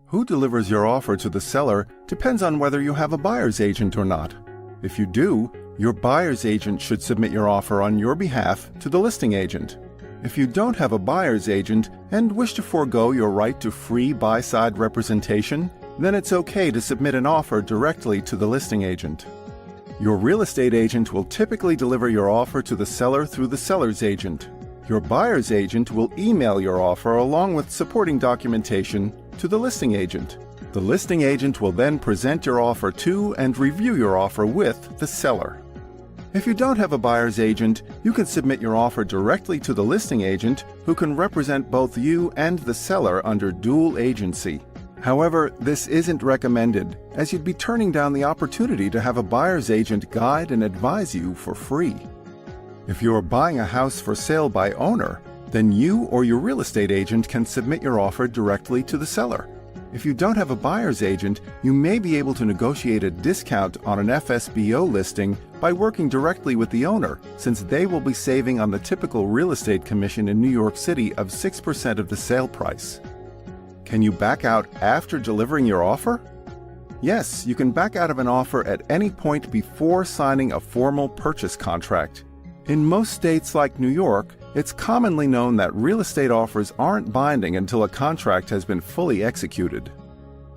Who delivers your offer to the seller depends on whether you have a buyer's agent or not. If you do, your buyer's agent should submit your offer on your behalf to the listing agent. If you don't have a buyer's agent and wish to forego your right to free buy-side representation, then it's okay to submit an offer directly to the listing agent. Your real estate agent will typically deliver your offer to the seller through the seller's agent. Your buyer's agent will email your offer along with supporting documentation to the listing agent. The listing agent will then present your offer to and review your offer with the seller. If you don't have a buyer's agent, you can submit your offer directly to the listing agent, who can represent both you and the seller under dual agency. However, this isn't recommended, as you'd be turning down the opportunity to have a buyer's agent guide and advise you for free. If you're buying a house for sale by owner, then you or your real estate agent can submit your offer directly to the seller. If you don't have a buyer's agent, you may be able to negotiate a discount on an FSBO listing by working directly with the owner, since they will be saving on the typical real estate commission in New York City of 6% of the sale price. Can you back out after delivering your offer? Yes, you can back out of an offer at any point before signing a formal purchase contract. In most states like New York, it's commonly known that real estate offers aren't binding until a contract has been fully executed.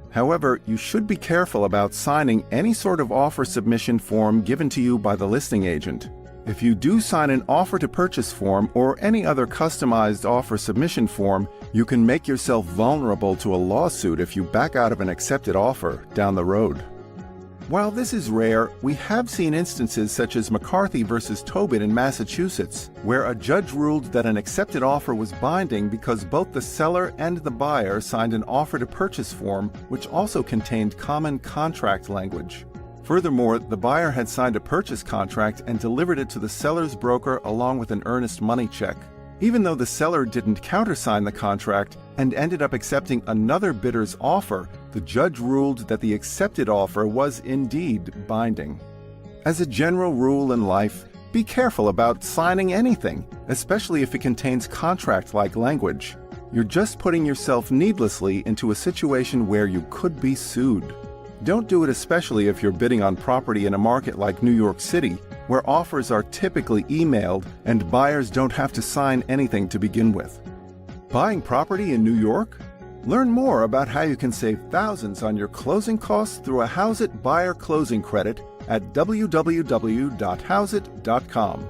However, you should be careful about signing any sort of offer submission form given to you by the listing agent. If you do sign an offer to purchase form or any other customized offer submission form, you can make yourself vulnerable to a lawsuit if you back out of an accepted offer down the road. While this is rare, we have seen instances such as McCarthy versus Tobin in Massachusetts, where a judge ruled that an accepted offer was binding because both the seller and the buyer signed an offer to purchase form, which also contained common contract language. Furthermore, the buyer had signed a purchase contract and delivered it to the seller's broker along with an earnest money check. Even though the seller didn't countersign the contract and ended up accepting another bidder's offer, the judge ruled that the accepted offer was indeed binding. As a general rule in life, be careful about signing anything, especially if it contains contract-like language. You're just putting yourself needlessly into a situation where you could be sued. Don't do it especially if you're bidding on property in a market like New York City, where offers are typically emailed and buyers don't have to sign anything to begin with. Buying property in New York? Learn more about how you can save thousands on your closing costs through a Hauseit buyer closing credit at www.hauseit.com.